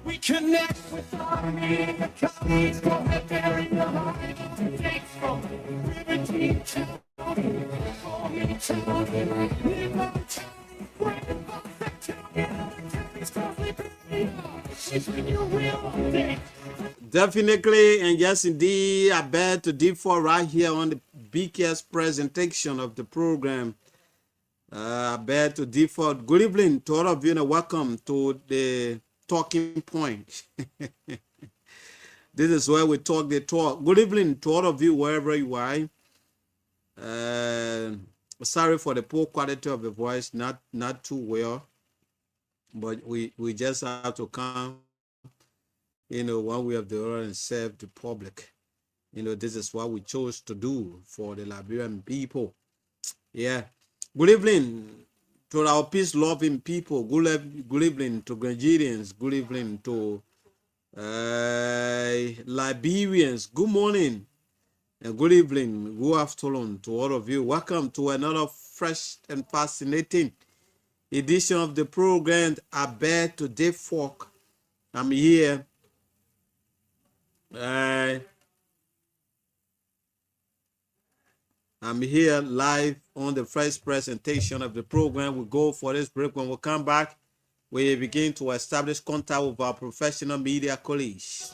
We connect with our media colleagues, go ahead there in the heart of thanks for liberty to for me to Definitely, and yes, indeed, I bet to default right here on the BKS presentation of the program. I bet to default. Good evening to all of you, and welcome to the talking point. This is where we talk the talk. Good evening to all of you, wherever you are. Sorry for the poor quality of the voice, not too well, but we just have to come, one way or the other and serve the public. This is what we chose to do for the Liberian people. Yeah. Good evening to our peace-loving people. Good evening to Nigerians. Good evening to Liberians. Good morning and good evening, good afternoon to all of you. Welcome to another fresh and fascinating edition of the program. I bear today folk. I'm here. I'm here live on the first presentation of the program. We go for this break. When we come back, we begin to establish contact with our professional media colleagues.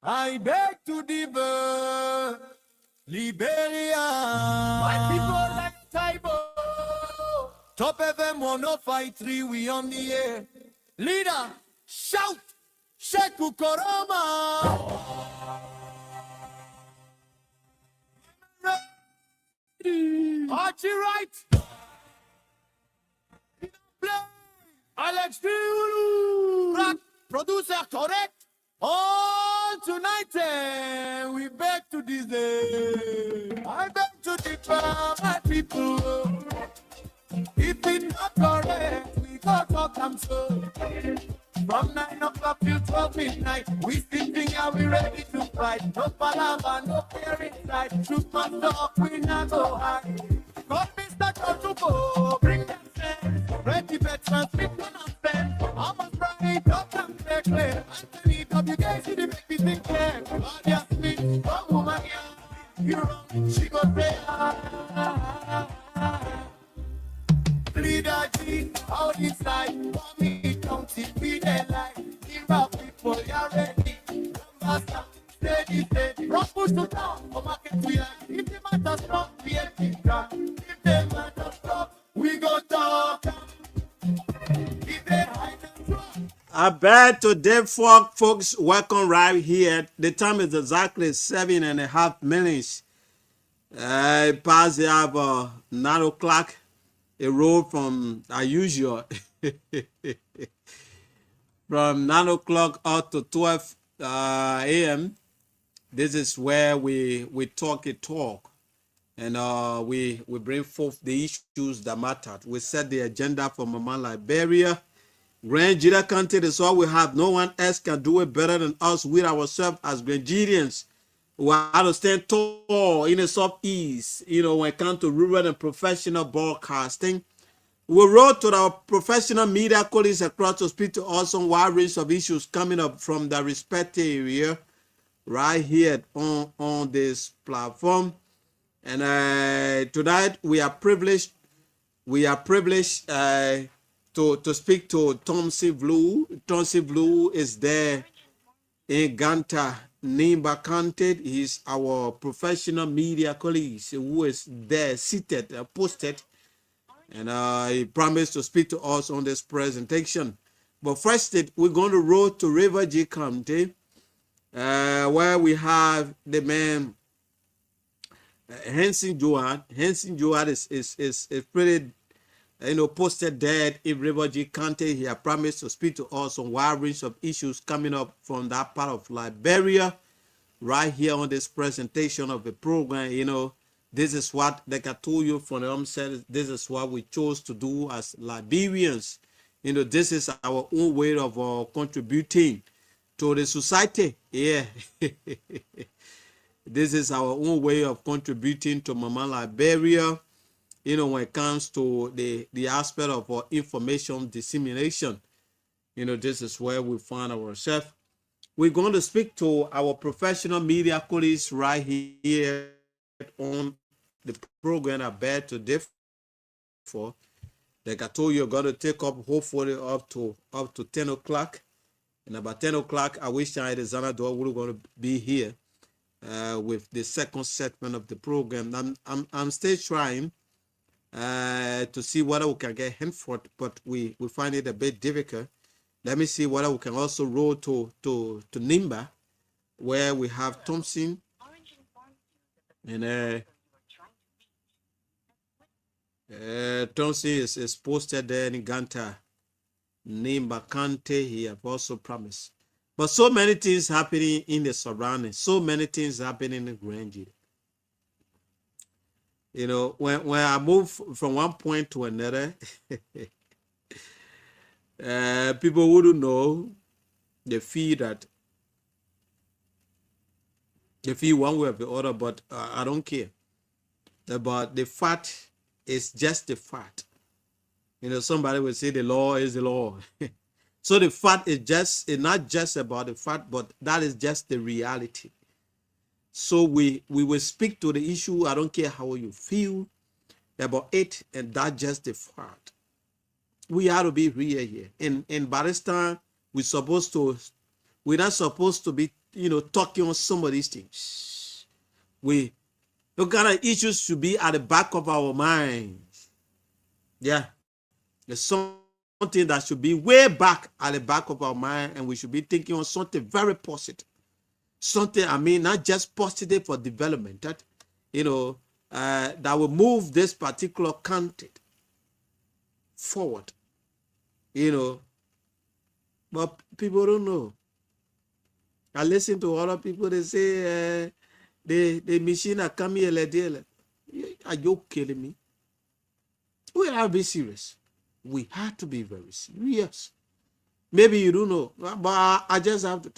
I beg to differ, Liberia. My people like Taibo. Top FM 105.3, we on the air. Leader, shout, Sheku Koroma. Archie right. Play. Alex Rock, producer correct. All tonight, we beg to this day. I beg to differ, my people. If it's not correct, we go talk them so. From 9 o'clock till 12 midnight, we still think are we ready to fight. No palava, no fear inside. Truth must talk, we not go hide. God, Mr. Chochuko, bring them sense. Ready veterans, with nonsense. I must right, talk them clear, clear. Anthony, WK, see the make me think clear. Claudia Smith, one woman here. You're wrong, she go say, Leader G, how this life, for me, don't see me their life. Give up people, you're ready. Master, steady. Rock push to town, or market to yard. If the matter strong, we ain't keep track. If the matter stop, we go talk. If they hide and drop. I bet today, folks, welcome right here. The time is exactly 7.5 minutes. Past the hour, 9 o'clock. A roll from as usual from 9 o'clock up to 12 a.m. This is where we talk a talk, and we bring forth the issues that matter. We set the agenda for Mama Liberia. Grand GEDEH content is all we have. No one else can do it better than us with ourselves as Grandians. We have to stand tall in the Southeast, when it comes to rural and professional broadcasting. We wrote to our professional media colleagues across to speak to us on wide range of issues coming up from the respective area right here on this platform. And tonight we are privileged to speak to Thompson Blue. Thompson Blue is there in Ganta, Nimba County. He's our professional media colleague who is there seated, posted, and he promised to speak to us on this presentation. But first, we're going to road to River G County, where we have the man Henson Joad. Henson Joad is pretty, posted dead in River G County. He has promised to speak to us on wide range of issues coming up from that part of Liberia. Right here on this presentation of the program, this is what, like I told you from the onset, this is what we chose to do as Liberians. This is our own way of contributing to the society. Yeah. This is our own way of contributing to Mama Liberia, when it comes to the aspect of information dissemination. This is where we find ourselves. We're going to speak to our professional media colleagues right here on the program I beg to differ. Like I told you, you're going to take up hopefully up to 10 o'clock. And about 10 o'clock, I wish I had Zanador, we're going to be here with the second segment of the program. I'm still trying to see whether we can get Henford, but we find it a bit difficult. Let me see whether we can also roll to Nimba, where we have Thompson. And Thompson is posted there in Ganta. Nimba Kante, he have also promised. But so many things happening in the surroundings, so many things happening in Grange. When I move from one point to another, people wouldn't know. They feel one way or the other, but I don't care. But the fact is just the fact. Somebody will say the law is the law. So the fact is not just about the fact, but that is just the reality. So we will speak to the issue. I don't care how you feel about it, and that's just the fact. We have to be real here. In Barista, we're not supposed to be, talking on some of these things. The kind of issues should be at the back of our minds. Yeah. There's something that should be way back at the back of our mind, and we should be thinking on something very positive. Something, not just positive for development, that, that will move this particular country forward. But people don't know. I listen to other people, they say, the machine are coming here. Are you kidding me? We have to be serious. We have to be very serious. Maybe you don't know, but I just have to.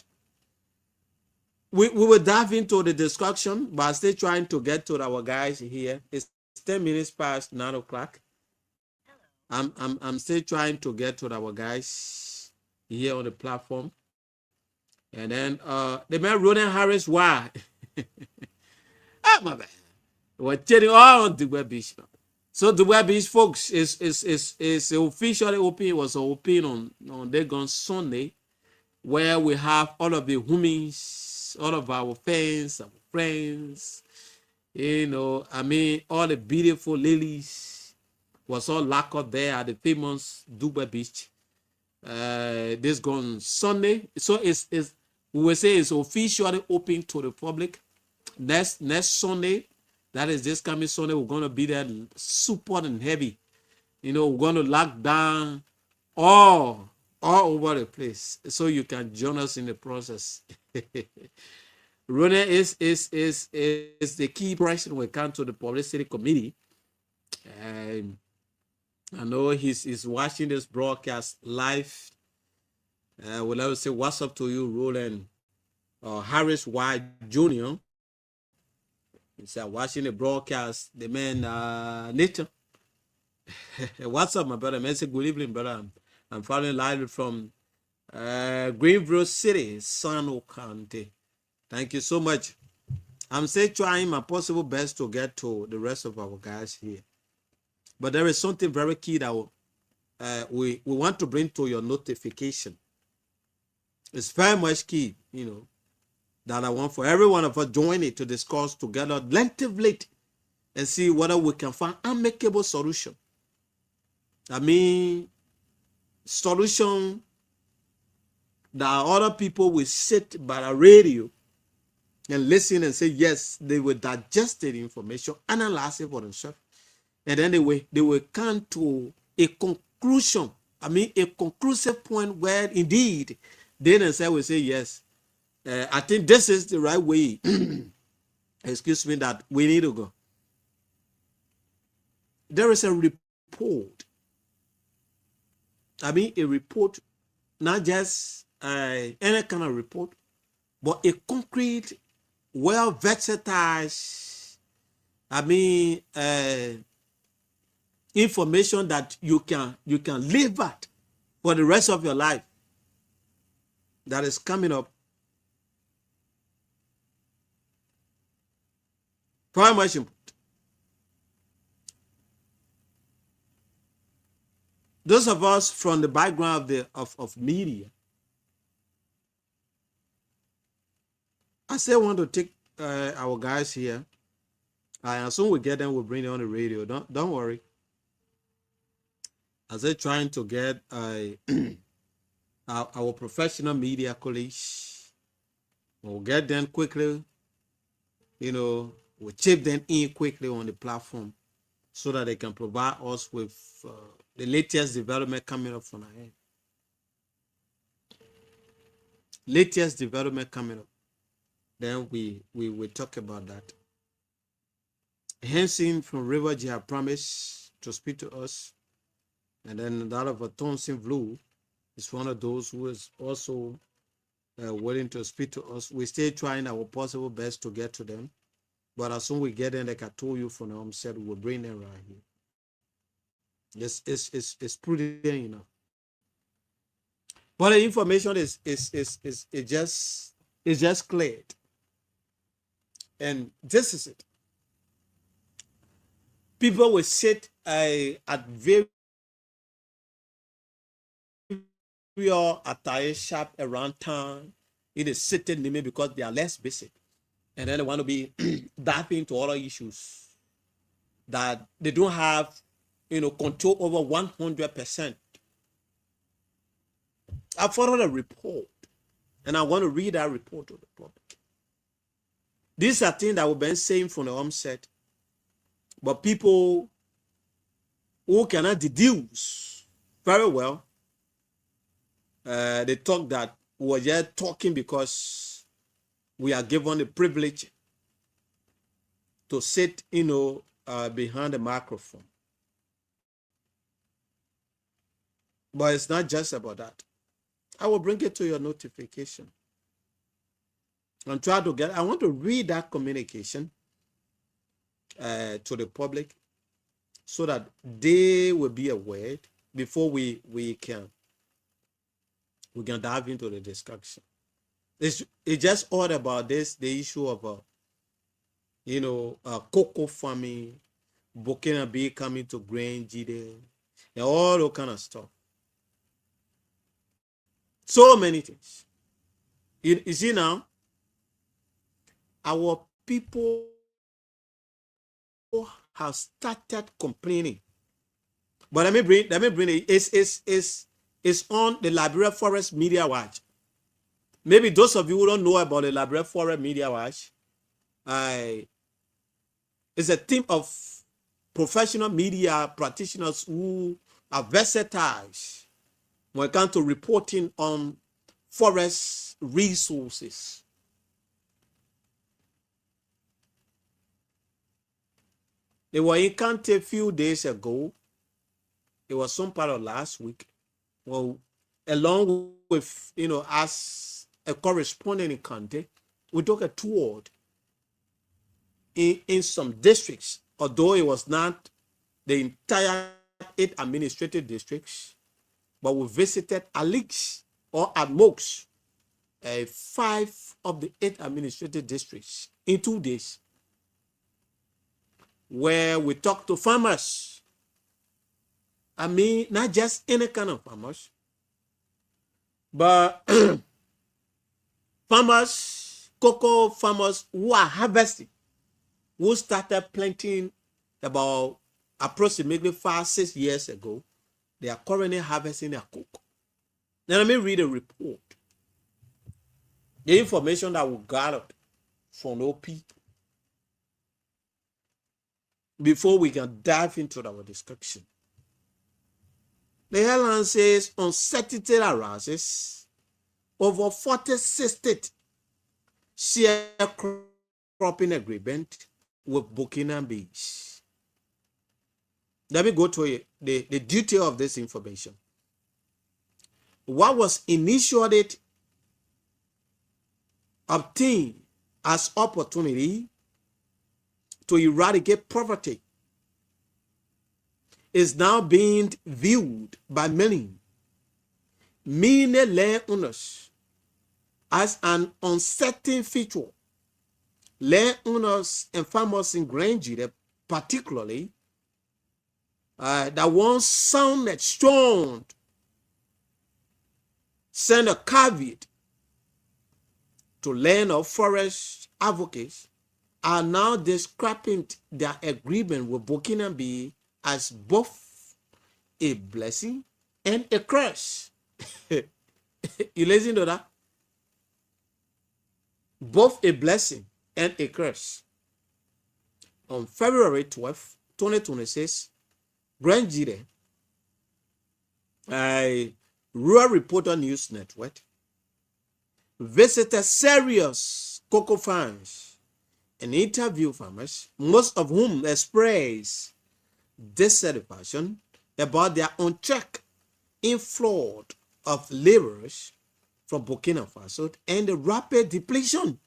We will dive into the discussion, but still trying to get to our guys here. It's 10 minutes past 9 o'clock. I'm still trying to get to our guys here on the platform. And then the man Ronan Harris, why? My bad. We're telling all the web beach. So the web beach folks is officially open. It was open on Dagon Sunday, where we have all of the homies, all of our fans, our friends, all the beautiful ladies was all locked up there at the famous Dubai Beach. This gone Sunday. So we will say it's officially open to the public. Next Sunday, that is this coming Sunday, we're going to be there super and heavy. We're going to lock down all over the place, so you can join us in the process. Rone is the key person when it comes to the publicity committee. And I know he's watching this broadcast live. Well, I would say, what's up to you, Roland Harris Y. Jr. He's watching the broadcast. The man, Nathan. What's up, my brother? Man, say good evening, brother. I'm following live from Greenville City, San County. Thank you so much. I'm still trying my possible best to get to the rest of our guys here. But there is something very key that we want to bring to your notification. It's very much key, that I want for every one of us join it to discuss together lengthily and see whether we can find amicable solution. Solution that other people will sit by the radio and listen and say, yes, they will digest the information, analyze it for themselves. And then they will come to a conclusion. A conclusive point where indeed they themselves will say, yes, I think this is the right way, excuse me, that we need to go. There is a report. A report, not just any kind of report, but a concrete, well versatile, information that you can live at for the rest of your life, that is coming up. Very much important. Those of us from the background of media, I still want to take our guys here. As soon as we get them, we'll bring it on the radio. Don't worry. As they're trying to get our professional media colleagues, we'll get them quickly. We'll chip them in quickly on the platform so that they can provide us with the latest development coming up from ahead. Latest development coming up. Then we will talk about that. Henson from River G have promised to speak to us. And then that of Thompson Blue is one of those who is also willing to speak to us. We're still trying our possible best to get to them. But as soon as we get in, like I told you from the onset, we'll bring them right here. It's prudent enough. But the information is just cleared. And this is it. People will sit at various attire shop around town in a certain limit because they are less basic. And then they want to be diving into other issues that they don't have, control over 100%. I followed a report, and I want to read that report to the public. These are things that we've been saying from the onset, but people who cannot deduce very well, they talk that we're just talking because we are given the privilege to sit, behind the microphone. But it's not just about that. I will bring it to your notification. And try to I want to read that communication to the public so that they will be aware before we can dive into the discussion. It's just all about the issue of cocoa farming, Burkina Faso coming to grain, GEDEH, and all that kind of stuff. So many things. You see now, our people have started complaining. But let me bring it. It's on the Liberia Forest Media Watch. Maybe those of you who don't know about the Liberia Forest Media Watch, it's a team of professional media practitioners who are versatile when it comes to reporting on forest resources. They were in Kante a few days ago. It was some part of last week. Well, along with, as a correspondent in Kante, we took a tour in some districts, although it was not the entire 8 administrative districts, but we visited at least, or at most, 5 of the 8 administrative districts in 2 days, where we talked to farmers. Not just any kind of farmers, but farmers, cocoa farmers who are harvesting, who started planting about approximately 5-6 years ago. They are currently harvesting their cocoa. Now let me read a report. The information that we gathered from those people before we can dive into our discussion. The headline says, uncertainty arises over 46 states sharecropping agreement with Burkina Faso. Let me go to the detail of this information. What was initiated obtained as opportunity to eradicate poverty is now being viewed by many landowners as an uncertain feature. Landowners and farmers in Nigeria, particularly, that once sounded strong, send a caveat to land or forest advocates, are now describing their agreement with Burkina Faso as both a blessing and a curse. You listen to that? Both a blessing and a curse. On February 12, 2026, Grand GEDEH, a Rural Reporter News Network, visited serious cocoa farms and interviewed farmers, most of whom expressed dissatisfaction about their unchecked inflow of laborers from Burkina Faso and the rapid depletion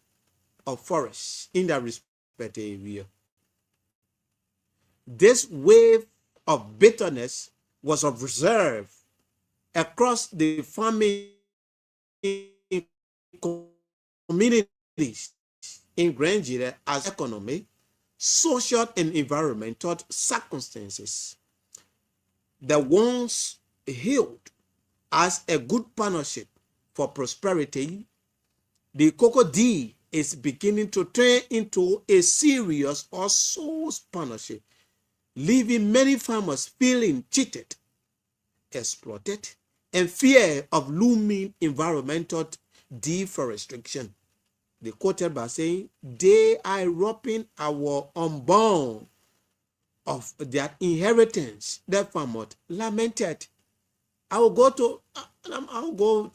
of forests in their respective area. This wave of bitterness was observed across the farming communities in Grand GEDEH as economic, social, and environmental circumstances that once hailed as a good partnership for prosperity, the cocoa deal is beginning to turn into a serious or source partnership, leaving many farmers feeling cheated, exploited, and fear of looming environmental deforestation. They quoted by saying, they are robbing our unborn of their inheritance. The farmer lamented. I'll go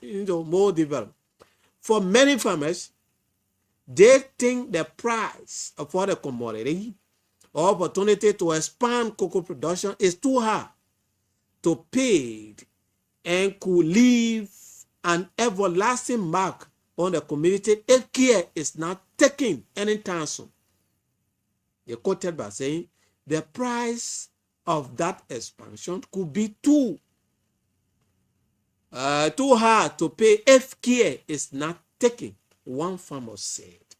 into more development. For many farmers, they think the price for the commodity or opportunity to expand cocoa production is too high to pay and could leave an everlasting mark on the community if care is not taken anytime soon. They quoted by saying the price of that expansion could be too hard to pay if care is not taken, one farmer said.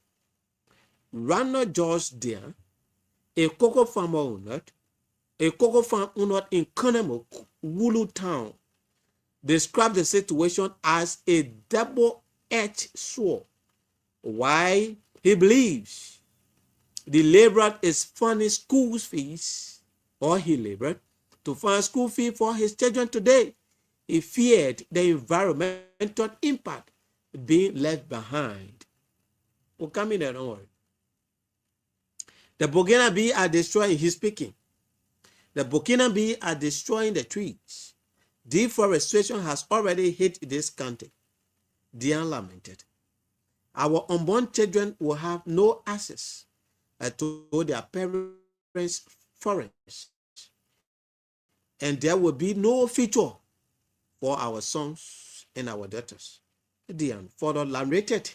Ronald George Dean, a cocoa farm owner in Kanemo, Wulu town, described the situation as a double-edged sword. Why? He believes the laborer is funding school fees, or he labored to fund school fee for his children today. He feared the environmental impact being left behind. We'll come in and on. The Burkina Faso are destroying, he's speaking. The Burkina Faso are destroying the trees. Deforestation has already hit this country. Diane lamented. Our unborn children will have no access to their parents' forests. And there will be no future for our sons and our daughters. Diane further lamented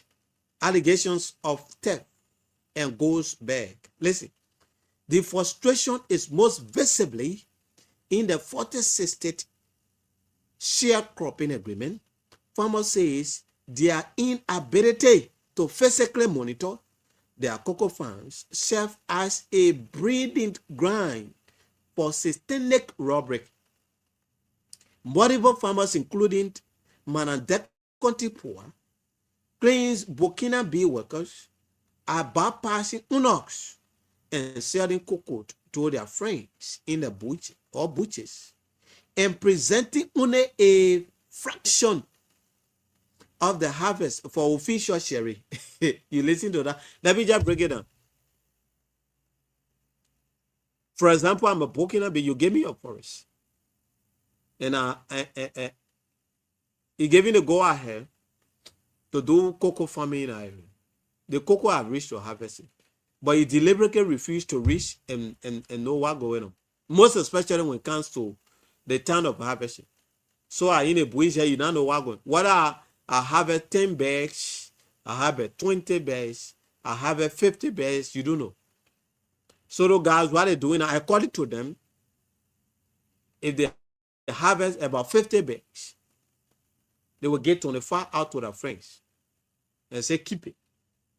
allegations of theft and goes back. Listen, the frustration is most visibly in the 46th state sharecropping agreement. Farmers says their inability to physically monitor their cocoa farms serve as a breeding ground for systemic robbery. Multiple farmers, including Manandek County Poor, claims Burkina Faso workers are bypassing UNOX and selling cocoa to their friends in the bush or butchers and presenting only a fraction of the harvest for official sharing. You listen to that? Let me just break it down. For example, I'm a Burkina Faso, you gave me your forest. And he gave me the go ahead to do cocoa farming in Ireland. The cocoa have reached to harvesting, but he deliberately refused to reach and know what's going on. Most especially when it comes to the time of harvesting. So I in a bush here, you don't know what's going on. What I harvest 10 bags I have a 20 bags, I have a 50 bags, you don't know. So those guys, what they're doing, according to them, if they harvest about 50 bags, they will get 25 out to their friends and say, keep it.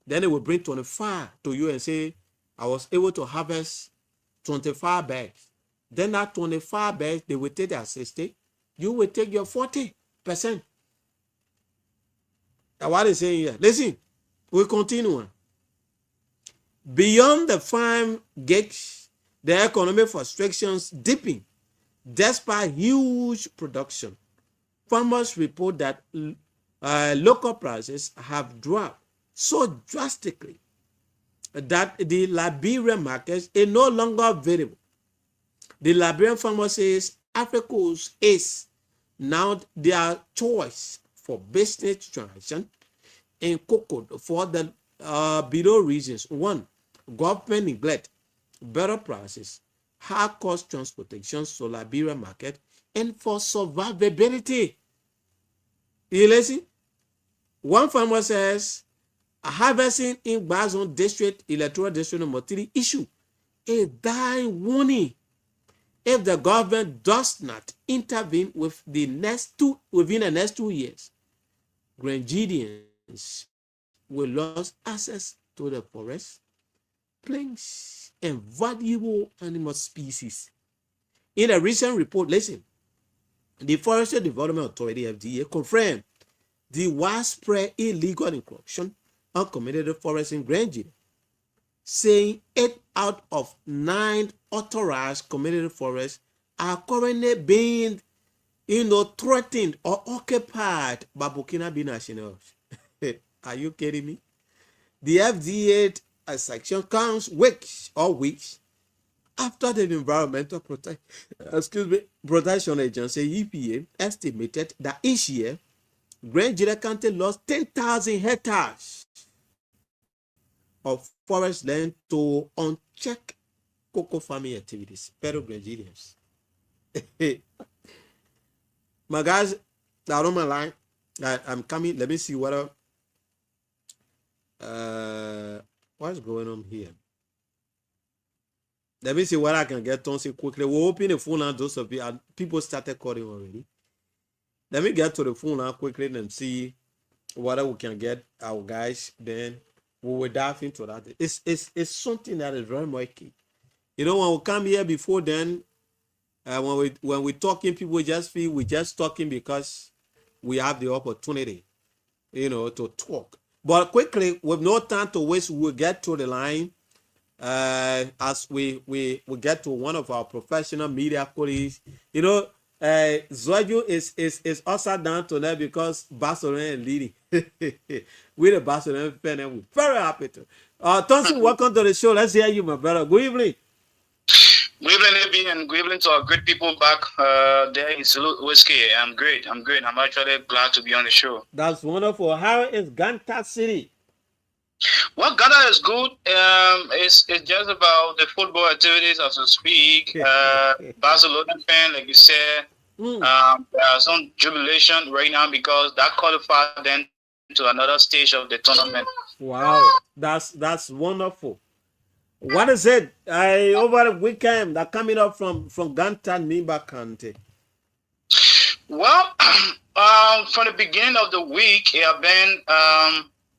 Then they will bring 25 to you and say, I was able to harvest 25 bags. Then that 25 bags, they will take their 60. You will take your 40%. That's what they're saying here. Listen, we continue. Beyond the farm gigs, the economic frustrations deepen despite huge production. Farmers report that local prices have dropped so drastically that the Liberian market is no longer available. The Liberian farmer says Africa is now their choice for business transaction in cocoa for the below reasons. One, government neglect, better prices, high cost transportation to Liberian market, and for survivability. You listen? One farmer says, harvesting in Bazon district, electoral district number 3 issue a dying warning if the government does not intervene within the next 2 years. Grenadians will lose access to the forest, plains, and valuable animal species. In a recent report, listen, the Forestry Development Authority, FDA, confirmed the widespread illegal encroachment on community forests in GEDEH, saying 8 out of 9 authorized community forests are currently being, threatened or occupied by Burkina Faso nationals. Are you kidding me? The FDA section comes weeks after the Environmental Protection Agency (EPA) estimated that each year, GEDEH County lost 10,000 hectares of forest land to unchecked cocoa farming activities. Pero Grenadians. My guys, I don't mind. I'm coming. Let me see what's going on here. Let me see what I can get on quickly. We'll open the phone line. Those of you, people started calling already. Let me get to the phone line quickly and see what we can get our guys. Then we will dive into that. It's something that is very much key. When we come here before then, when we talking, people just feel we're just talking because we have the opportunity, to talk. But quickly, with no time to waste, we'll get to the line. As we get to one of our professional media colleagues. Zoju is also down to that because Barcelona is leading. We're the Barcelona fan and we're very happy to. Thompson, welcome to the show. Let's hear you, my brother. Good evening. Good evening, Libby, and good evening to our great people back there in Salute Whiskey. I'm great. I'm actually glad to be on the show. That's wonderful. How is Ganta City? Well, Ghana is good. It's just about the football activities as we speak. Barcelona fan, like you said, there's some jubilation right now because that qualified them to another stage of the tournament. Wow, that's wonderful. What is it? Over the weekend that coming up from Ganta Nimba Kante? Well, from the beginning of the week, it have been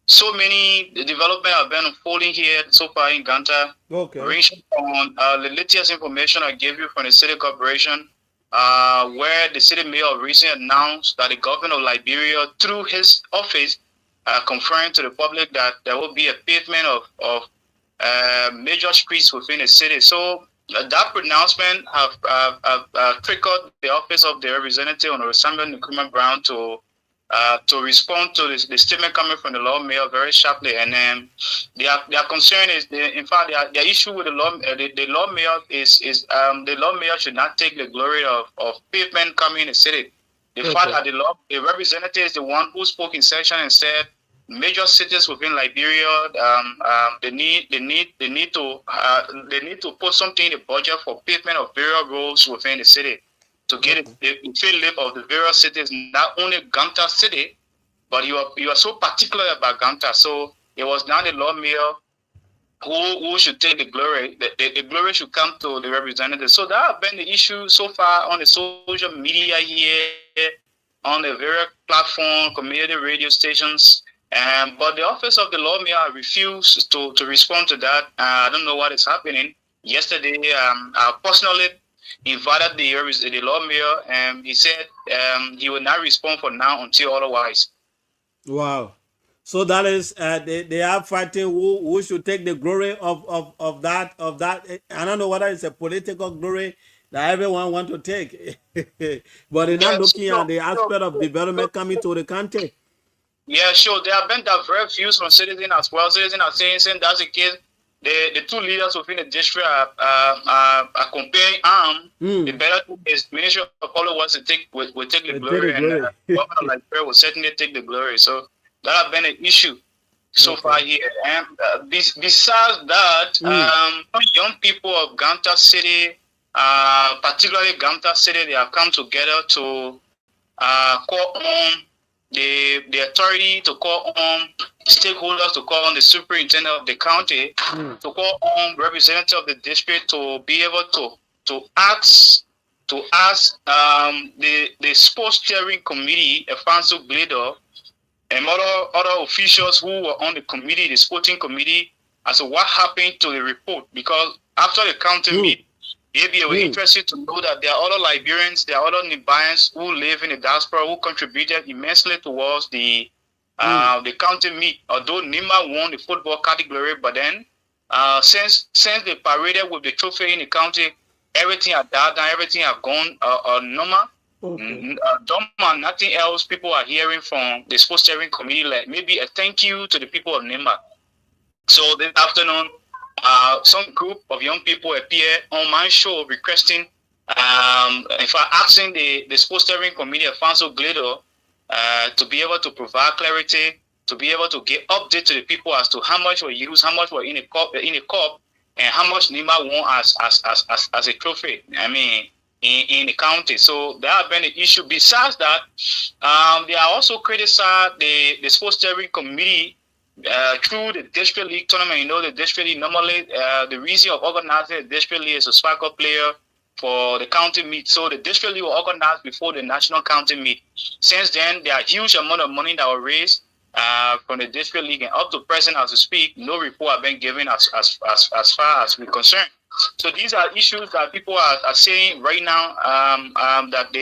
so many development have been unfolding here so far in Ganta. Okay. Ranging on the latest information I gave you from the city corporation, where the city mayor recently announced that the government of Liberia, through his office, confirmed to the public that there will be a pavement of major streets within the city. So that pronouncement have triggered the office of the representative on the Assembly, Nkrumah Brown, to respond to the statement coming from the Lord Mayor very sharply. And their concern is, in fact, their issue with the Lord Mayor is the Lord Mayor should not take the glory of pavement coming in the city. The fact that the representative is the one who spoke in session and said major cities within Liberia, they need to put something in the budget for pavement of various roads within the city to get the field lift of the various cities, not only Ganta City, But he was so particular about Ganta. So it was now the lawmaker who should take the glory. The glory should come to the representative. So that has been the issue so far on the social media here, on the various platform, community radio stations. But the office of the lawmaker refused to respond to that. I don't know what is happening. Yesterday, I personally invited the lawmaker, and he said he will not respond for now until otherwise. Wow. So that is they are fighting who should take the glory of that. I don't know whether it's a political glory that everyone want to take, but they're not looking at the aspect of development coming to the country. Yeah, sure. There have been diverse views from citizens as well. Citizens are saying that's the case. The two leaders within the district are comparing arms. The better thing is Ministry of Public Works will take the glory, and Governor Liberia will certainly take the glory. So that has been an issue so far here. And besides that, young people of Ganta City, particularly Ganta City, they have come together to call on the authority, to call on stakeholders, to call on the superintendent of the county, to call on representatives of the district to be able to ask the sports steering committee, Afonso Gledo, and other officials who were on the committee, the sporting committee, as to what happened to the report. Because after the county meet, they were interested to know that there are other Liberians, there are other Nigerians who live in the diaspora who contributed immensely towards the county meet. Although Nima won the football category, but then since they paraded with the trophy in the county, everything had died down, everything had gone normal. Nothing else people are hearing from the sports steering committee, like maybe a thank you to the people of Nima. So this afternoon, some group of young people appear on my show requesting, in fact, asking the sports steering committee, Afonso Gledo, to be able to provide clarity, to be able to give update to the people as to how much were used, how much were in a cup, and how much Nima won as a trophy. I mean, in the county. So that has been the issue. Besides that, they are also criticized the sports steering committee through the district league tournament. You know, the district league normally the reason of organizing the district league is to spark up player for the county meet. So the district league was organized before the national county meet. Since then, there are huge amount of money that were raised from the district league, and up to present as we speak, no report have been given as far as we're concerned. So these are issues that people are saying right now, that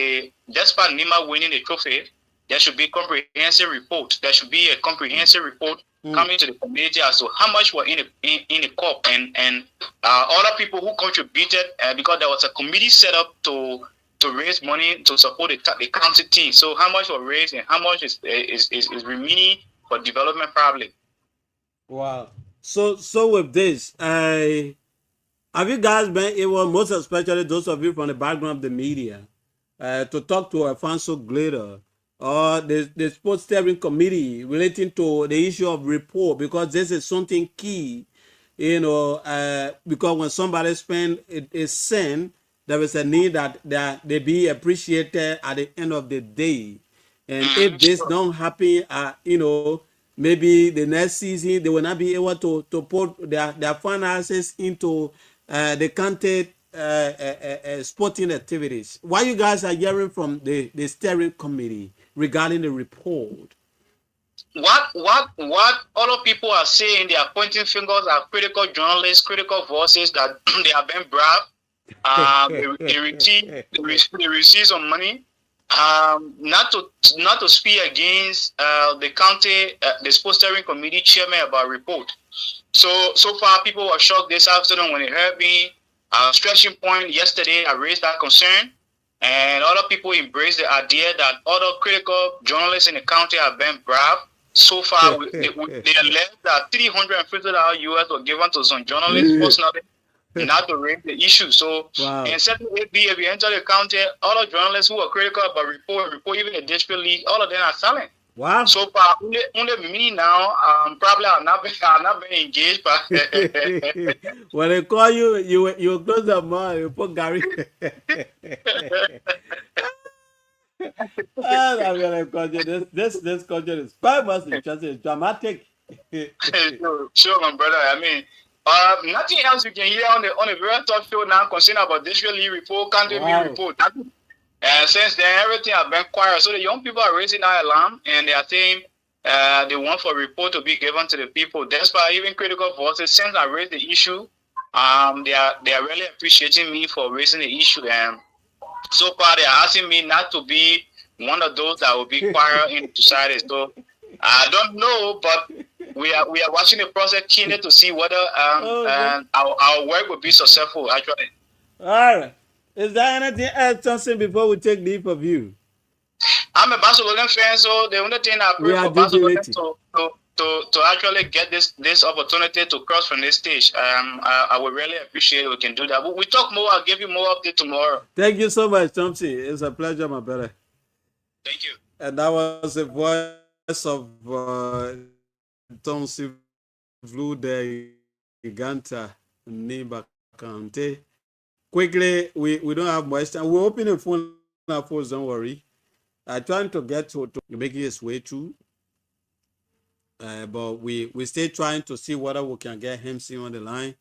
despite Nima winning the trophy, there should be a comprehensive report. There should be a comprehensive report coming to the community as to how much were in the cup, and other people who contributed, because there was a committee set up to raise money to support the county team. So how much was raised and how much is remaining for development probably. Wow. So with this, have you guys been able, most especially those of you from the background of the media, to talk to Afonso Gledo or the sports steering committee relating to the issue of report? Because this is something key, you know, because when somebody spend a cent, there is a need that they be appreciated at the end of the day. And if this don't happen, you know, maybe the next season they will not be able to put their finances into the county sporting activities. What you guys are hearing from the steering committee regarding the report? What other people are saying, they are pointing fingers at critical journalists, critical voices that they have been bribed. They receive some money. Not to speak against the county, the sports steering committee chairman about report. So far, people were shocked this afternoon when they heard me. Stretching point yesterday, I raised that concern, and other people embraced the idea that other critical journalists in the county have been bribed. So far, they alleged that $350 US were given to some journalists personally, not to raise the issue. So, and certainly, if you enter the county, all the journalists who are critical about report, even the district league, all of them are silent. Wow. So far, only me now, probably I've not been engaged, but when they call you, you close the mouth, you put Gary. I'm gonna continue. This culture is far more interesting. It's dramatic. Sure, my brother. I mean, nothing else you can hear on a very tough show now concerning about this really report, country Wow. report. And since then, everything has been quiet. So the young people are raising that alarm, and they are saying they want for a report to be given to the people. That's why even critical voices, since I raised the issue, they are really appreciating me for raising the issue. And so far, they are asking me not to be one of those that will be quiet in society. So I don't know, but we are watching the process keenly to see whether our work will be successful. Actually, All right. Is there anything else, Johnson, before we take leave of you? I'm a Barcelona fan, so the only thing I pray for Barcelona to actually get this opportunity to cross from this stage. I would really appreciate it. We can do that. We talk more. I'll give you more update tomorrow. Thank you so much, Thompson. It's a pleasure, my brother. Thank you. And that was the voice of Thompson Flew de Giganta Niba County. Quickly, we don't have much time. We're opening the phone now, folks, don't worry. I'm trying to get to make his way through. But we still trying to see whether we can get him on the line.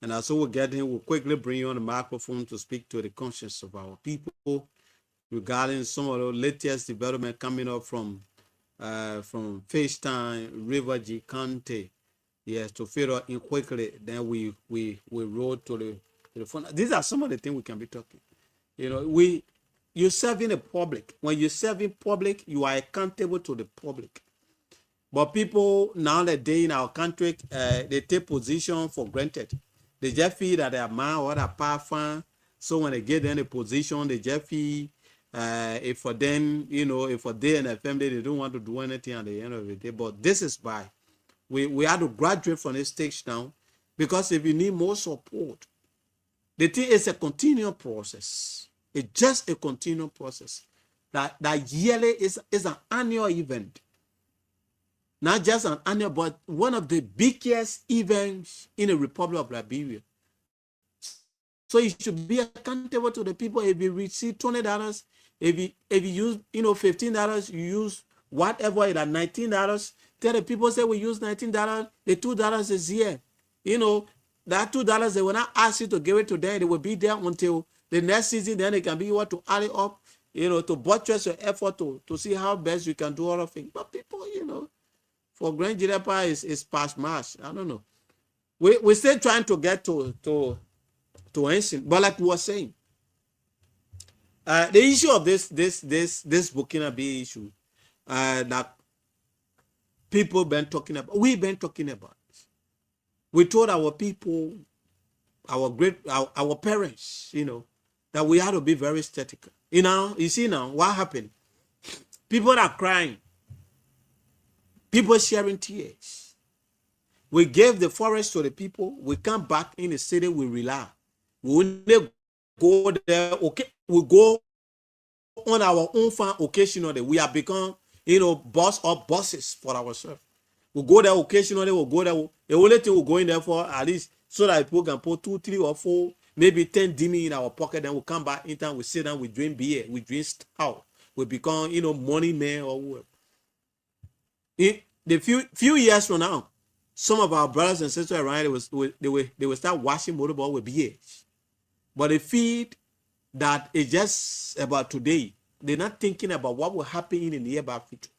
And as we get him, we'll quickly bring you on the microphone to speak to the conscience of our people regarding some of the latest development coming up from FaceTime, River G County. Yes, to figure in quickly. Then we roll to the phone. These are some of the things we can be talking. You know, you're serving the public. When you're serving public, you are accountable to the public. But people nowadays in our country, they take position for granted. They just feel that they are man or they are powerful. So when they get in a position, they just feel if for them, you know, if for they and their family, they don't want to do anything at the end of the day. But this is why we have to graduate from this stage now, because if you need more support, the thing is a continual process. It's just a continual process. That yearly is an annual event. Not just an annual, but one of the biggest events in the Republic of Liberia. So you should be accountable to the people. If you receive $20, if you use $15, you use whatever it is, $19. Tell the people, say we use $19. The $2 is here. You know, that $2 they will not ask you to give it to them. They will be there until the next season. Then they can be able to add it up, you know, to buttress your effort to see how best you can do all of it. But people, you know, for Grand GEDEH is past March. I don't know. We're still trying to get to ancient, but like we were saying, the issue of this Burkina Faso issue that people been talking about, we've been talking about. We told our people, our parents, you know, that we had to be very statical. You know, you see now what happened. People are crying. People sharing tears. We gave the forest to the people. We come back in the city. We rely. We only go there. Okay, we go on our own farm occasionally. We have become, you know, bosses for ourselves. We go there occasionally. We'll go there. The only thing we're going there for, at least, so that people can put 2, 3, or 4, maybe 10 dimi in our pocket. Then we come back in time. We sit down. We drink beer. We drink stout. We become, you know, money man or whatever. In the few years from now, some of our brothers and sisters around they will start washing motorball with beers. But they feel that it's just about today. They're not thinking about what will happen in the nearby future.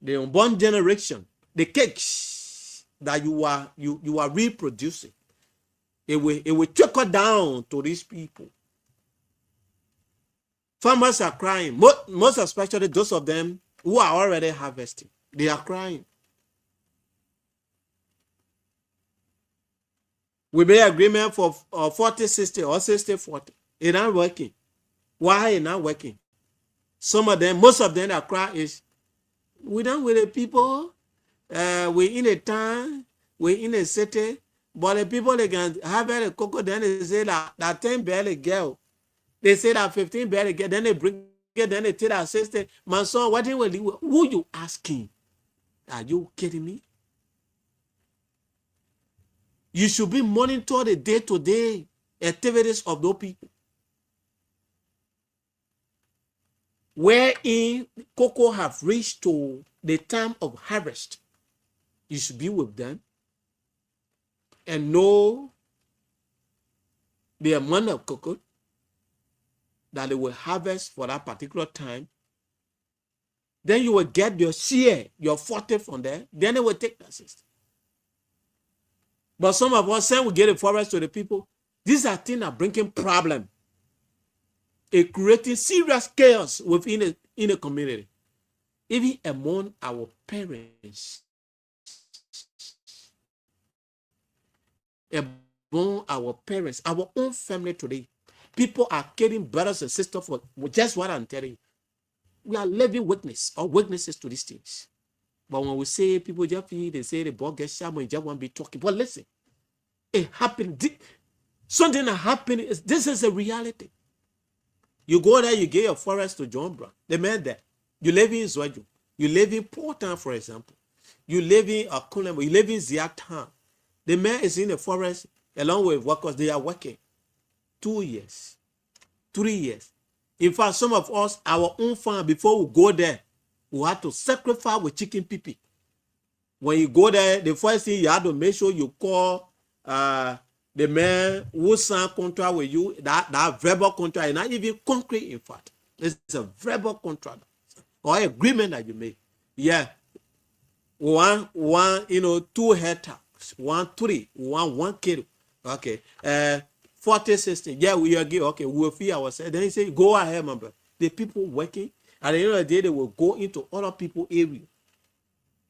The unborn generation, the cakes that you are reproducing, it will trickle down to these people. Farmers are crying. Most especially those of them who are already harvesting. They are crying. We made agreement for 40-60 or 60-40. It's not working. Why it's not working? Most of them that cry is, we done with the people. We in a town. We in a city. But the people, they can have a cocoa. Then they say that 10 barely girl. They say that 15 barely girl. Then they bring it. Then they tell our sister, my son, what do you, who you asking? Are you kidding me? You should be monitoring the day-to-day activities of those people. wherein cocoa have reached to the time of harvest, you should be with them and know the amount of cocoa that they will harvest for that particular time. Then you will get your share, your 40 from there. Then they will take that 60. But some of us say we get a forest to the people. These are things that bringing problem. It creating serious chaos within a community. Even among our parents. Among our parents, our own family today. People are killing brothers and sisters for just what I'm telling you. We are living witness or witnesses to these things. But when we say people just feel, they say the boy gets shot when you just want to be talking. But listen, it happened. Something that happened is this is a reality. You go there, you get your forest to John Brown. The man there. You live in Zwajo. You live in Portland, for example. You live in Akulemo. You live in Ziatan. The man is in the forest along with workers. They are working 2 years, 3 years. In fact, some of us, our own farm, before we go there, we had to sacrifice with chicken pipi. When you go there, the first thing you have to make sure you call the man who signed contract with you, that verbal contract, and not even concrete, in fact. It's a verbal contract or agreement that you make. Yeah. One, 2 hectares, 1, 3, 1 kilo. Okay. 40, 60. Yeah, we agree. Okay, we will feed ourselves. Then he said, go ahead, my brother. The people working, at the end of the day, they will go into other people's area.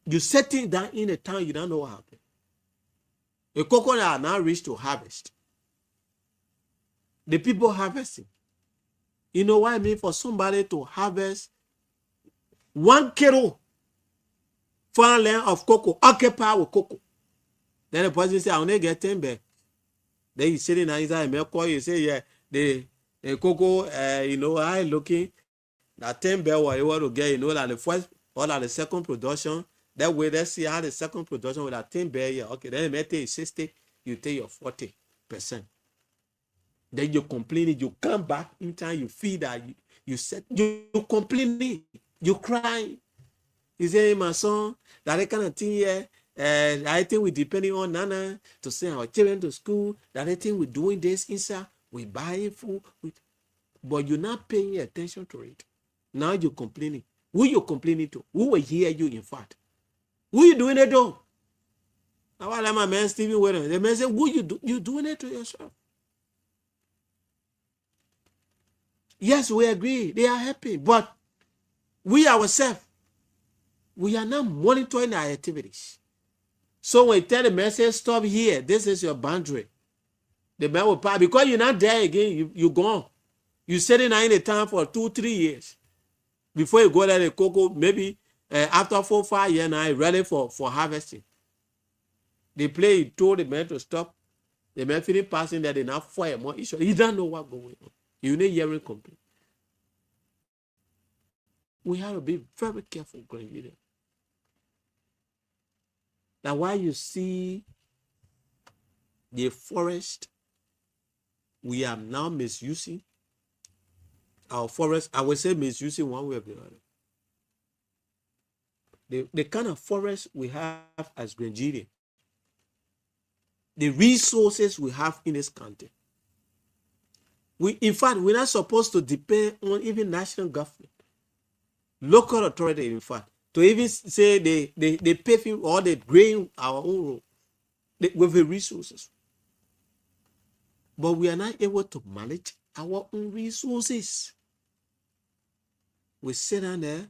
You setting down in a town, you don't know what happened. The coconut are now reached to harvest. The people harvesting. You know what I mean? For somebody to harvest 1 kilo farmland of cocoa, occupied with cocoa. Then the person say, I only get 10 bags. Then you sitting inside a call, you say, yeah, the cocoa, I looking that 10 bags what you want to get, that the first or that the second production. That way, let's see how the second production with that 10 bags, yeah, okay, then you may take 60, you take your 40%. Then you complain, you come back in time, you feel that you said, you complaining, you crying. You say, my son, that kind of thing here. I think we're depending on Nana to send our children to school. That I think we're doing this inside. We're buying food. But you're not paying attention to it. Now you're complaining. Who you complaining to? Who will hear you, in fact? Who you doing it to? Now, while my man Stephen Williams, the man said, who you doing it to yourself? Yes, we agree. They are happy. But we ourselves, we are not monitoring our activities. So when you tell the man, say, stop here, this is your boundary. The man will pass. Because you're not there again, you're gone. You're sitting in the town for 2-3 years. Before you go there, the cocoa, maybe after 4-5 years now, ready for harvesting. They play, he told the man to stop. The man feeling passing there, they now fire more issue. He don't know what's going on. You need hearing complaint. We have to be very careful, Grandville. Now, why you see the forest, we are now misusing our forest. I will say misusing one way or the other. The kind of forest we have as Grenadier, the resources we have in this country. In fact, we're not supposed to depend on even national government, local authority, in fact, to even say they pay or they drain our own road with the resources. But we are not able to manage our own resources. We sit down there,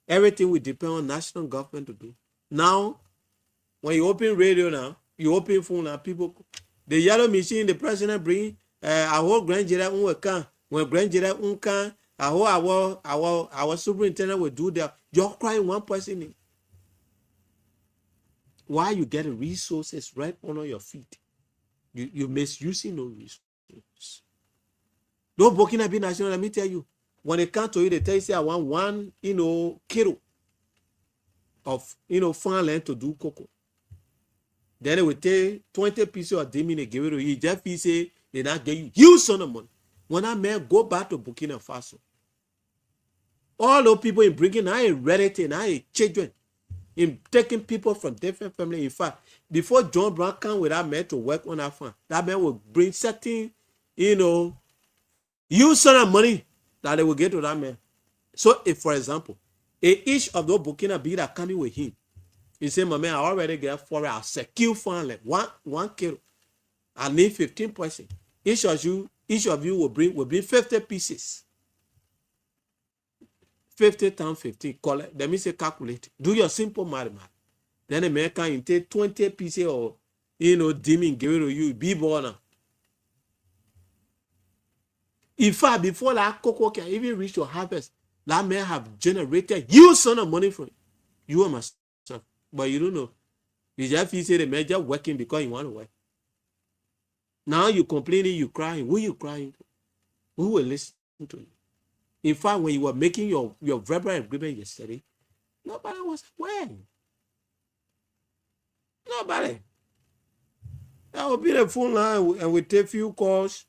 everything we depend on national government to do. Now, when you open radio now, you open phone now, people, the yellow machine, the president bring, our Grand GEDEH will come. When Grand GEDEH come, our superintendent will do that. You're crying one person in. Why you getting resources right under your feet? You misusing those resources. Those Burkina Faso national, let me tell you, when they come to you, they tell you, say, I want 1 kilo of farmland to do cocoa. Then they will take 20 pieces of demi, they give it to you. Just say they not get you huge son of money. When I man go back to Burkina Faso, All those people in bringing, I relative, I children, in taking people from different families. In fact, before John Brown come with that man to work on that farm, that man will bring certain, use certain money that they will get to that man. So if, for example, each of those Burkina be that coming with him, he say, my man, I already get for a secure farm, like one kilo. I need 15 person. Each of you will bring 50 pieces. 50 times 15. Collect. Let me say calculate. Do your simple mathematics. Then the man can take 20 pieces or dimming give it to you. Be born. In fact, before that cocoa can even reach your harvest, that man have generated huge sum of money from you and myself. But you don't know. You just feel say the man just working because you want to work. Now you complaining, you crying. Who you crying to? Who will listen to you? In fact, when you were making your verbal agreement yesterday, nobody was aware. Nobody. That will be the phone line and we take few calls.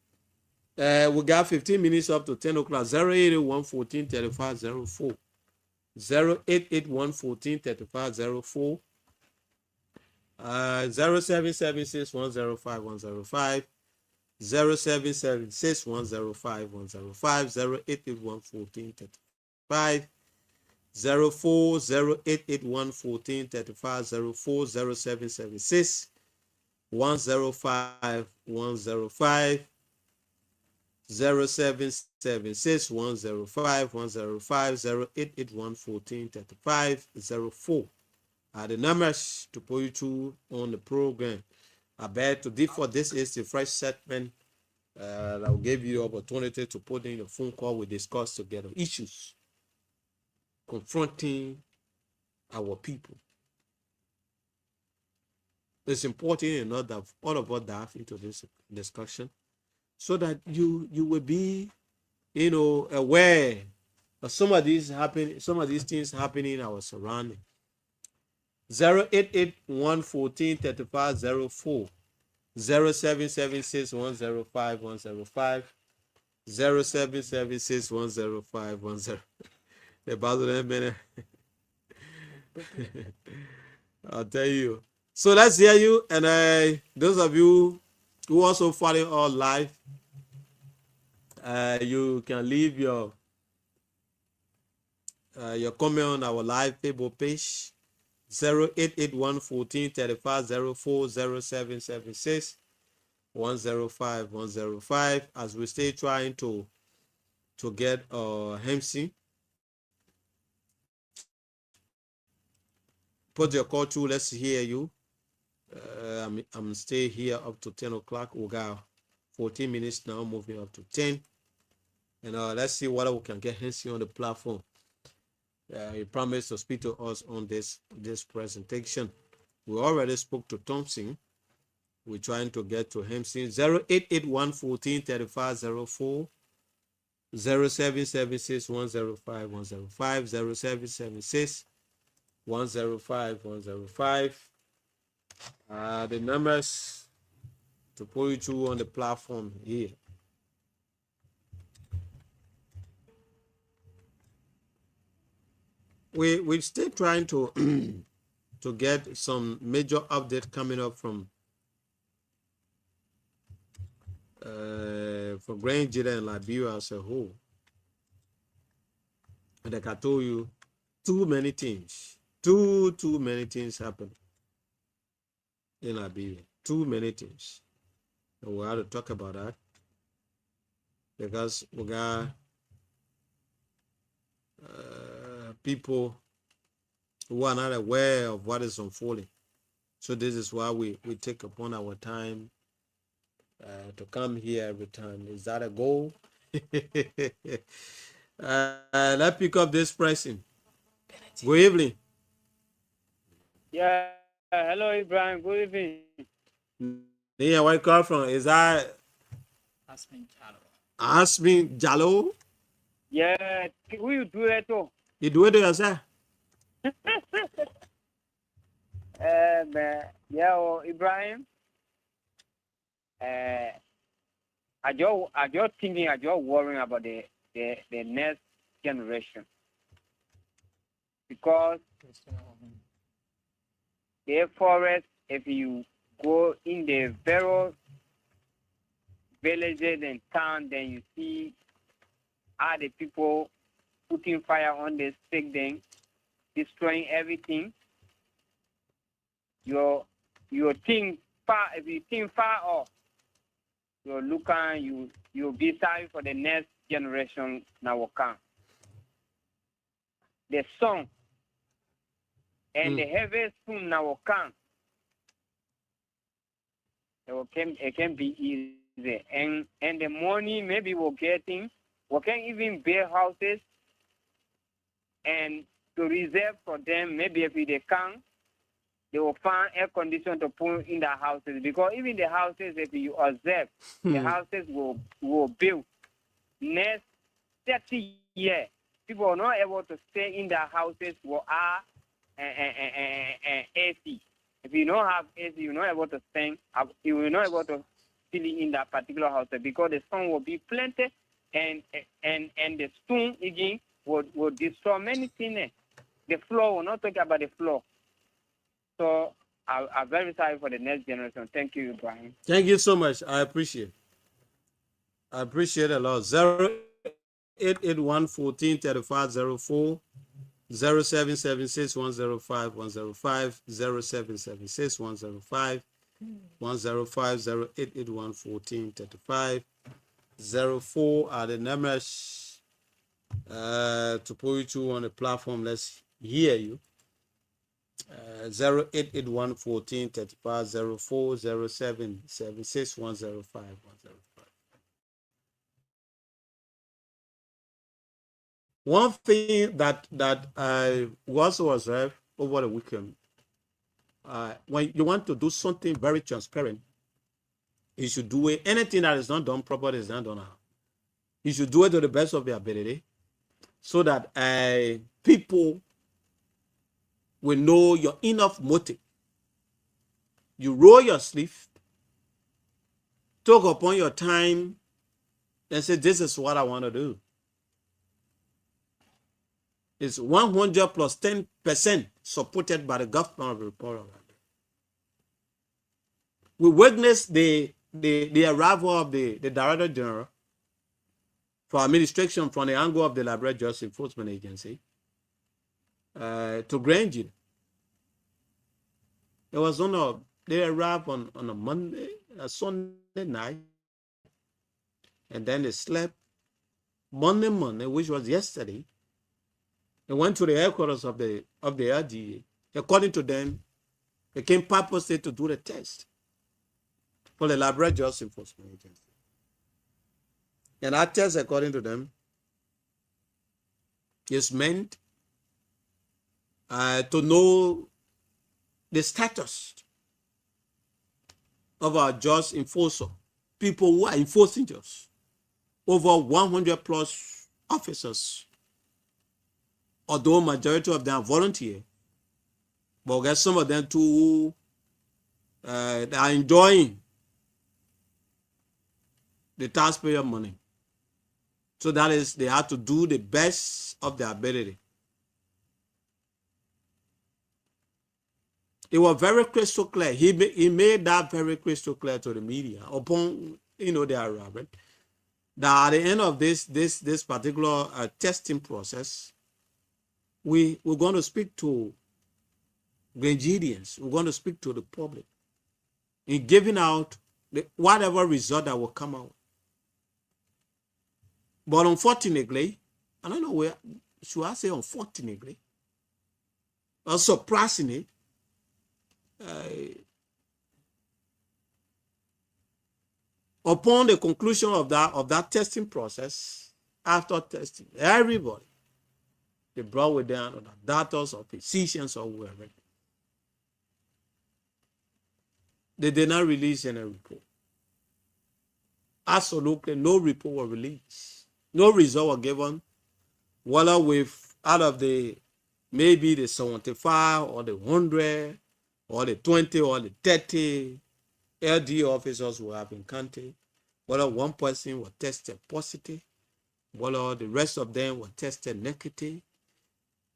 We got 15 minutes up to 10 o'clock. 081 14 35 04. 0881 14 35 04. 0776 105 105. 0776 105 105. 0881 14 35 04. 0881 14 35 04. 0776 105 105. 0776 105 105. 0881 14 35 04 are the numbers to put you to on the program. I bet today for this is the fresh segment that will give you the opportunity to put in a phone call. We discuss together issues confronting our people. It's important enough that all of us dive into this discussion so that you will be, aware of some of these things happening in our surrounding. 0881 14 35 04. 0776 105 105. 0776 105 10. About that minute. I'll tell you. So let's hear you, and those of you who also follow our live, you can leave your comment on our live Facebook page. 0881 14 35 04. 0776 105 105. As we stay trying to get Hemsy. Put your call through. Let's hear you. I'm stay here up to 10 o'clock. We got 14 minutes now, moving up to 10. And let's see what we can get Hemsy on the platform. He promised to speak to us on this presentation. We already spoke to Thompson. We're trying to get to Hemsy. 0881 14 35 04. 0776 105 105. 0776 105 105. The numbers to put you through on the platform here. We're still trying to to get some major update coming up from Grand GEDEH and Liberia as a whole. And like I told you, too many things happen in Liberia. Too many things. And we have to talk about that because we got people who are not aware of what is unfolding. So this is why we take upon our time to come here every time. Is that a goal? Let's pick up this person. Good evening. Yeah, hello Ibrahim. Good evening. Yeah, where you call from? Is that Asmin Jallo? Yeah, who you do it to? You do it to yourself? Yeah, Ibrahim. I just thinking, I just worrying about the next generation. because the forest, if you go in the various villages and towns, then you see how the people putting fire on the stick, then destroying everything. Your think far. If you think far off, you're looking. You'll be sorry for the next generation now will come. The sun and the heavy spoon now will come. It can be easy. And the money maybe we're getting, we can even build houses and to reserve for them. Maybe if they can, they will find air condition to put in the houses. Because even the houses, if you observe, the houses will build next 30 years. People are not able to stay in their houses with AC. If you don't have AC, you're not able to stay. You will not able to still in that particular house because the sun will be plenty and the stone again will destroy many things. The floor, we're not talking about the floor. So I'm very sorry for the next generation. Thank you, Ibrahim. Thank you so much. I appreciate a lot. 088143504 0776105105 0776105105 0881435 04 are the numbers to put you two on the platform. Let's hear you. 0881435 04 0776105105 One thing that I also observed over the weekend, when you want to do something very transparent, you should do it. Anything that is not done properly is not done. You should do it to the best of your ability, so that people will know your enough motive. You roll your sleeve, talk upon your time, and say, "This is what I want to do." It's 100 plus 10% supported by the government of the Republic of Ghana. We witnessed the arrival of the Director General for administration from the angle of the Liberia Justice Enforcement Agency to Grand GEDEH. It was they arrived on a Monday, a Sunday night, and then they slept Monday morning, which was yesterday. They went to the headquarters of the RDA. According to them, they came purposely to do the test for the Liberia Justice Enforcement Agency. And that test, according to them, is meant to know the status of our just enforcer, people who are enforcing justice, over 100 plus officers. Although majority of them are volunteer, but get some of them too they are enjoying the taxpayer money. So that is, they have to do the best of their ability. It was very crystal clear. He made that very crystal clear to the media upon their arrival, that at the end of this particular testing process, we're going to speak to Grenadians. We're going to speak to the public in giving out whatever result that will come out. But unfortunately, I don't know where, should I say unfortunately, or surprisingly, upon the conclusion of that testing process, after testing, everybody, they brought with them doctors or physicians or whoever. They did not release any report. Absolutely no report was released. No result was given, whether with out of the maybe the 75 or the 100 or the 20 or the 30 LD officers who have been counted, whether one person was tested positive, whether the rest of them were tested negative.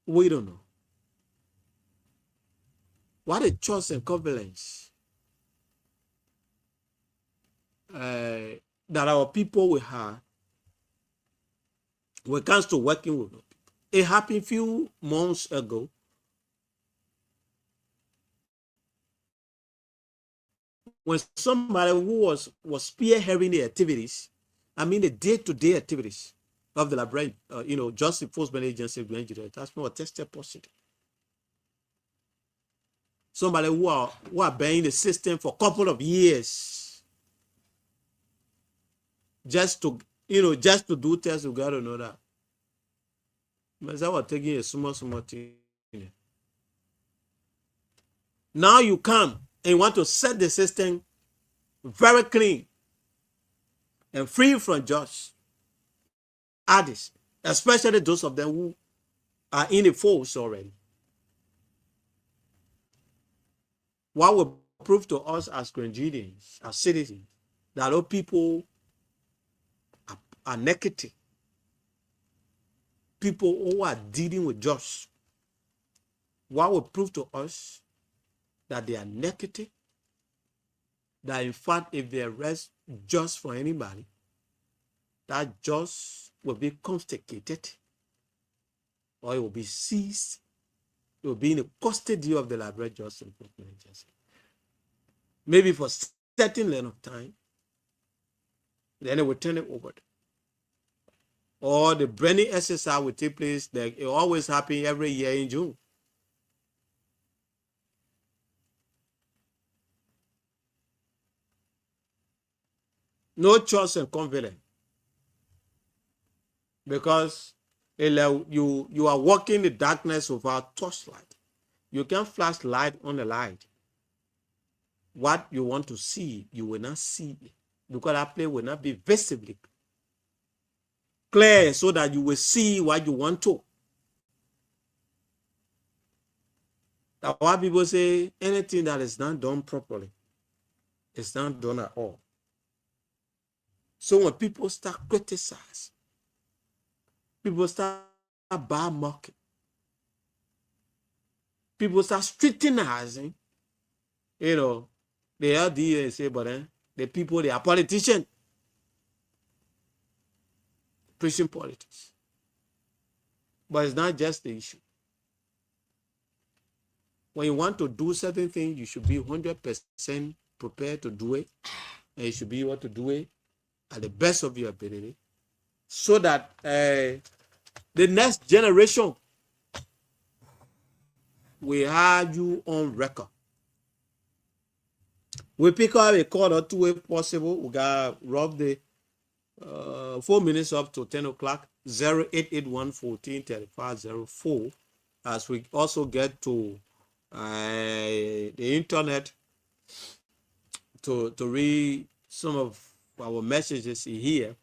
We don't know. what a trust and confidence that our people will have when it comes to working with people. It happened a few months ago. When somebody who was spearheading the activities, I mean the day-to-day activities of the library, just enforcement agency, that's not tested positive. Somebody who are bearing the system for a couple of years, just to do tests, you gotta know that. But that was taking a small thing. Now you come and you want to set the system very clean and free from judge addicts, especially those of them who are in the force already. What will prove to us as Grenadians, as citizens, that all people are negative. People who are dealing with judge. What will prove to us that they are negative? That in fact, if they arrest just for anybody, that just will be confiscated, or it will be seized. It will be in the custody of the library justice enforcement agency. Maybe for a certain length of time, then it will turn it over. Or the branding exercise will take place. It always happens every year in June. No trust and confidence, because you are walking the darkness without torchlight. You can flash light on the light. What you want to see, you will not see, because that place will not be visibly clear, so that you will see what you want to. That's why people say anything that is not done properly is not done at all. So when people start criticizing, people start bad marking, people start scrutinizing, the LDA say, but then the people, they are politicians preaching politics. But it's not just the issue. When you want to do certain things, you should be 100% prepared to do it, and you should be able to do it at the best of your ability, so that the next generation will have you on record. We pick up a call or two if possible. We got rough the 4 minutes up to 10 o'clock, 0881 14 35 04. As we also get to the internet to read some of our messages here.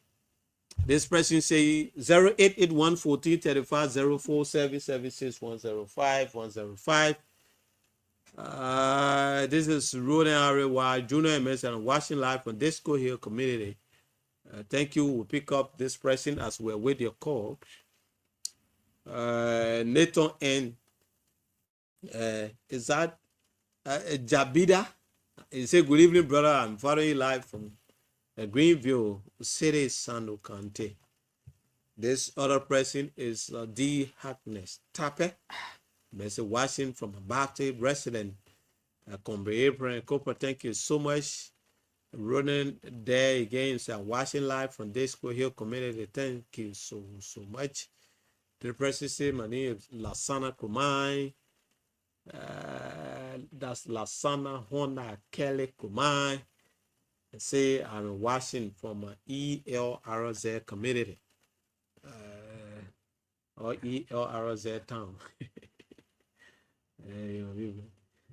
This person say 0881 14 35 04 776 105 105. This is Roden Area Junior MS and watching live from Disco Hill community. Thank you. We'll pick up this person as we're with your call. Nathan N. Is that Jabida? He said, good evening, brother. I'm following you live from Greenville City, Sando County. This other person is D. Hackness Tape. Mr. Washington from a Baptist resident. Thank you so much. Running there again, watching live from Disco Hill community. Thank you so much. The person say, my name is Lasana Kumai. That's Lasana Honda Kelly Kumai. Say I'm watching from ELRZ community or ELRZ town.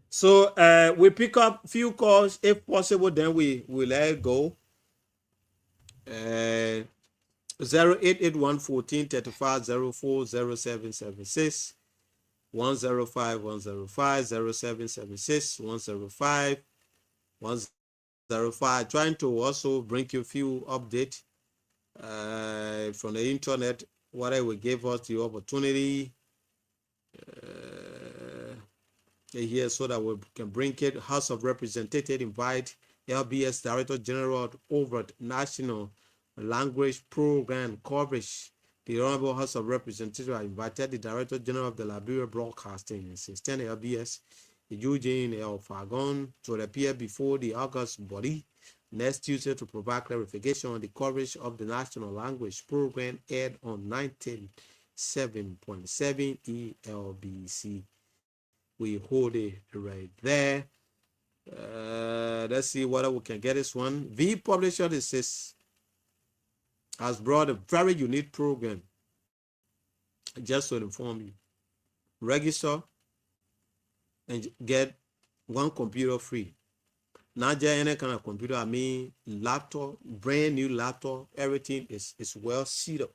So we pick up few calls if possible, then we let it go. 0881 14 35 04 0776 105 105 0776 105 105. Trying to also bring you a few updates from the internet, whatever gave us the opportunity. here so that we can bring it. House of Representatives invite LBS Director General over National Language Program coverage. The Honorable House of Representatives invited the Director General of the Liberia Broadcasting System LBS, Eugene L. Fagon, to appear before the August body next Tuesday to provide clarification on the coverage of the National Language Program aired on 97.7 ELBC. We hold it right there. Let's see whether we can get this one. V Publisher has brought a very unique program. Just to inform you, register and get one computer free. Not just any kind of computer, I mean laptop, brand new laptop, everything is well set up.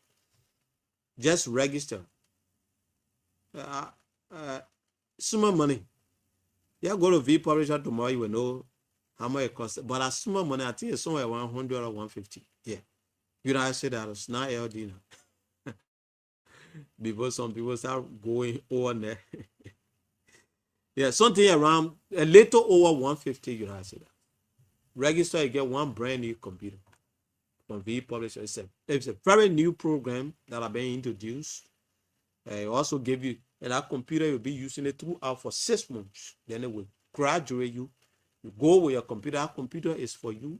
Just register. Small money. Yeah, go to V Publisher tomorrow, you will know how much it costs. But a small money, I think it's somewhere 100 or 150. Yeah. United States dollars, not LD now. Before some people start going on there. Yeah, something around a little over 150 United States. Register, you get one brand new computer from V Publisher. It's a very new program that have been introduced. It also give you, and that computer you'll be using it throughout for 6 months. Then it will graduate you. You go with your computer. That computer is for you.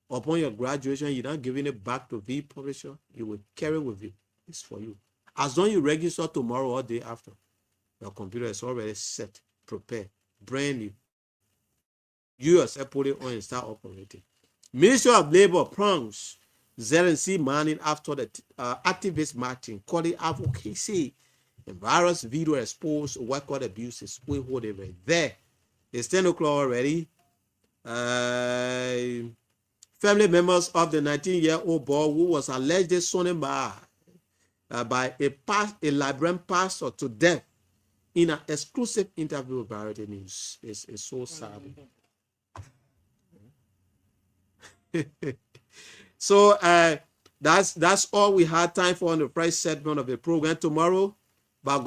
Upon your graduation, you're not giving it back to V Publisher. You will carry with you. It's for you. As long as you register tomorrow or day after, your computer is already set, prepared, brand new. You yourself put it on and start operating. Ministry of Labor prongs ZNC mining after the activist marching, calling advocacy and virus video exposed record abuses. We hold it right there. It's 10 o'clock already. Family members of the 19-year-old boy who was allegedly stolen by a Liberian pastor to death in an exclusive interview with Variety News. It's so sad. So that's all we had time for on the first segment of the program tomorrow. By God